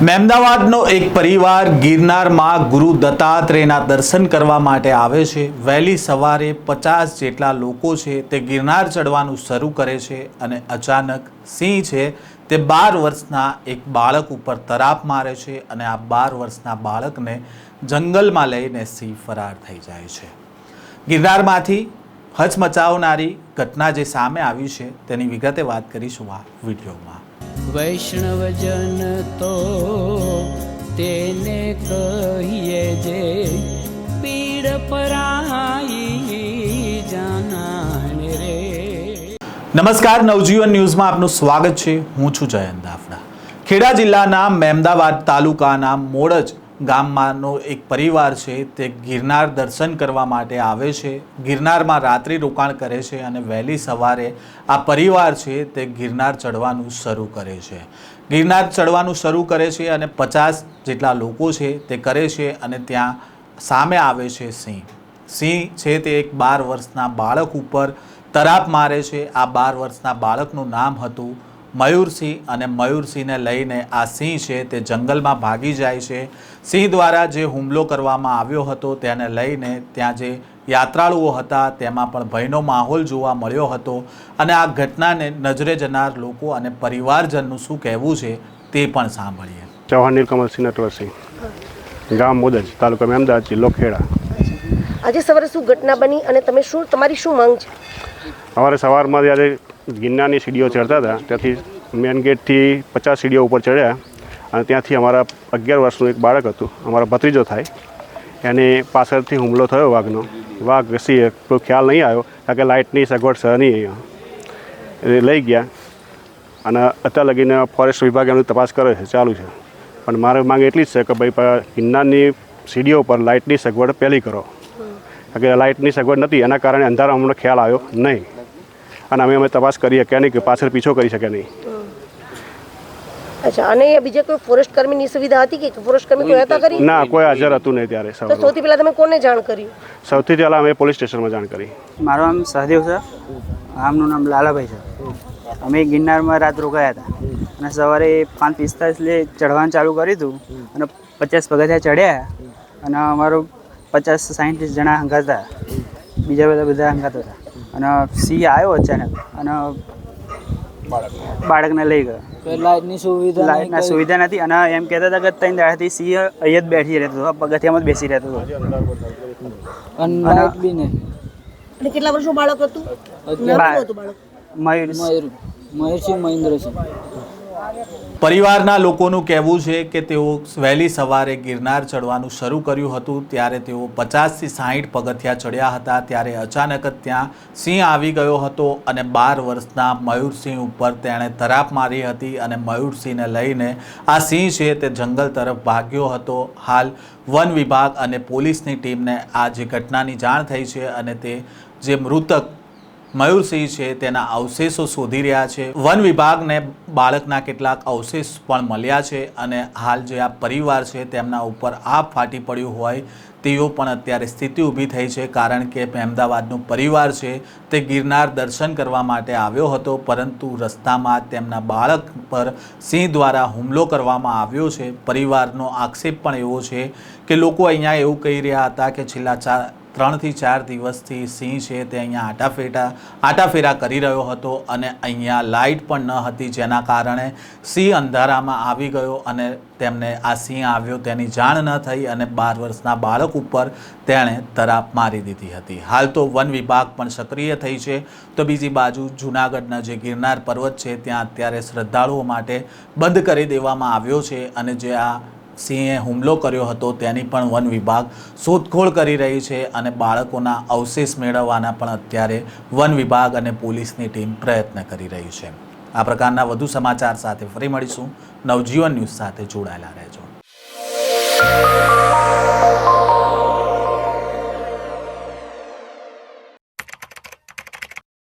મહેમદાવાદનો એક પરિવાર ગિરનારમાં ગુરુ દત્તાત્રેયના દર્શન કરવા માટે આવે છે। વહેલી સવારે 50 જેટલા લોકો છે તે ગિરનાર ચડવાનું શરૂ કરે છે અને અચાનક સિંહ છે તે 12 વર્ષના એક બાળક ઉપર તરાપ મારે છે અને આ 12 વર્ષના બાળકને જંગલમાં લઈને સિંહ ફરાર થઈ જાય છે। ગિરનારમાંથી હચમચાવનારી ઘટના જે સામે આવી છે તેની વિગતે વાત કરીશું આ વિડીયોમાં। વૈષ્ણવજન તો તેને કહીએ જે પીડ પરાઈ જાનાને રે। નમસ્કાર, નવજીવન ન્યૂઝમાં આપનું સ્વાગત છે। હું છું જયંત દાફડા। ખેડા જિલ્લાના મહેમદાવાદ તાલુકાના મોડજ ગામમાંનો એક પરિવાર છે તે ગિરનાર દર્શન કરવા માટે આવે છે। ગિરનારમાં રાત્રિ રોકાણ કરે છે અને વહેલી સવારે આ પરિવાર છે તે ગિરનાર ચડવાનું શરૂ કરે છે। ગિરનાર ચડવાનું શરૂ કરે છે અને 50 જેટલા લોકો છે તે કરે છે અને ત્યાં સામે આવે છે સિંહ। સિંહ છે તે એક 12 વર્ષના બાળક ઉપર તરાપ મારે છે। આ 12 વર્ષના બાળકનું નામ હતું મયુરસિંહ અને મયુરસિંહને લઈને આ સિંહ છે તે જંગલમાં ભાગી જાય છે। સિંહ દ્વારા જે હુમલો કરવામાં આવ્યો હતો તેને લઈને ત્યાં જે યાત્રાળુઓ હતા તેમાં પણ ભયનો માહોલ જોવા મળ્યો હતો અને આ ઘટનાને નજરે જનાર લોકો અને પરિવારજનનું શું કહેવું છે તે પણ સાંભળીએ। ચૌહાણ નીલકમલસિંહ નટવરસિંહ, ગામ મોદજ, તાલુકા મહેમદાવાદ, જિલ્લો ખેડા। આજે સવારે શું ઘટના બની અને તમારી શું માંગ છે? સવારે સવારમાં જ્યારે ગિરનારની સીડીઓ ચડતા હતા ત્યાંથી મેન ગેટથી 50 સીડીઓ ઉપર ચડ્યા અને ત્યાંથી અમારા 11 વર્ષનું એક બાળક હતું, અમારો ભત્રીજો થાય, એને પાછળથી હુમલો થયો વાઘનો। વાઘ સિંહ કોઈ ખ્યાલ નહીં આવ્યો કારણ કે લાઇટની સગવડ સહ નહીં અહીંયા, એ લઈ ગયા અને અત્યાર લગીને ફોરેસ્ટ વિભાગ એનું તપાસ કરે છે, ચાલુ છે। પણ મારી માંગ એટલી જ છે કે ભાઈ ગિરનારની સીડીઓ પર લાઇટની સગવડ પહેલી કરો, કારણ કે લાઇટની સગવડ નથી એના કારણે અંધારામાં અમને ખ્યાલ આવ્યો નહીં અને અમે તપાસ કરી શક્યા નહીં કે પાછળ પીછો કરી શક્યા નહીં। અચ્છા, અને બીજા કોઈ ફોરેસ્ટ કર્મીની સુવિધા હતી કે ફોરેસ્ટ કર્મી કોઈ હતા કરી? ના, કોઈ હાજર હતું નહીં ત્યારે। તો સૌથી પહેલા તમે કોને જાણ કરી? સૌથી પહેલાં અમે પોલીસ સ્ટેશનમાં જાણ કરી। મારું નામ સહદેવ છે, આમનું નામ લાલાભાઈ છે। અમે ગિરનારમાં રાત રોકાયા હતા અને સવારે 5:45 ચડવાનું ચાલુ કર્યું હતું અને 50 પગથિયા ચડ્યા અને અમારું 50-60 જણા હંગાત હતા, બીજા બધા હંગાત હતા અને સિંહ આવ્યો અચાનક અને બાળકને લઈ ગયો। લાઇટની સુવિધા નથી અને એમ કહેતા હતા કે 3 દાડાથી સિંહ અહીંયા જ બેઠી રહેતો હતો, પગથિયામાં જ બેસી રહેતો હતો અને લાઇટ બી નહીં। અને કેટલા વર્ષનું બાળક હતું? મયુરસિંહ મહેન્દ્રસિંહ। પરિવારના લોકોનું કહેવું છે કે તેઓ વહેલી સવારે ગિરનાર ચડવાનું શરૂ કર્યું હતું ત્યારે તેઓ 50 થી 60 પગથિયા ચડ્યા હતા ત્યારે અચાનક જ ત્યાં સિંહ આવી ગયો હતો અને 12 વર્ષના મયુરસિંહ ઉપર તેણે તરાપ મારી હતી અને મયુરસિંહને લઈને આ સિંહ છે તે જંગલ તરફ ભાગ્યો હતો। હાલ વન વિભાગ અને પોલીસની ટીમને આ જે ઘટનાની જાણ થઈ છે અને તે જે મૃતક મયુરસિંહ છે તેના અવશેષો શોધી રહ્યા છે। વન વિભાગને બાળકના કેટલાક અવશેષ પણ મળ્યા છે અને હાલ જે આ પરિવાર છે તેમના ઉપર આપ ફાટી પડ્યું હોય તેઓ પણ અત્યારે સ્થિતિ ઊભી થઈ છે કારણ કે મહેમદાવાદનો પરિવાર છે તે ગિરનાર દર્શન કરવા માટે આવ્યો હતો પરંતુ રસ્તામાં તેમના બાળક પર સિંહ દ્વારા હુમલો કરવામાં આવ્યો છે। પરિવારનો આક્ષેપ પણ એવો છે કે લોકો અહીંયા એવું કહી રહ્યા હતા કે છેલ્લા 3 થી 4 દિવસથી સિંહ છે તે અહીંયા આટાફેરા કરી રહ્યો હતો અને અહીંયા લાઇટ પણ ન હતી જેના કારણે સિંહ અંધારામાં આવી ગયો અને તેમને આ સિંહ આવ્યો તેની જાણ ન થઈ અને 12 વર્ષના બાળક ઉપર તેણે તરાપ મારી દીધી હતી। હાલ તો વન વિભાગ પણ સક્રિય થઈ છે તો બીજી બાજુ જૂનાગઢના જે ગિરનાર પર્વત છે ત્યાં અત્યારે શ્રદ્ધાળુઓ માટે બંધ કરી દેવામાં આવ્યો છે અને જે આ સિંહે હુમલો કર્યો હતો તેની પણ વન વિભાગ શોધખોળ કરી રહી છે અને બાળકોના અવશેષ મેળવવાના પણ અત્યારે વન વિભાગ અને પોલીસની ટીમ પ્રયત્ન કરી રહી છે। આ પ્રકારના વધુ સમાચાર સાથે ફરી મળીશું। નવજીવન ન્યૂઝ સાથે જોડાયેલા રહેજો।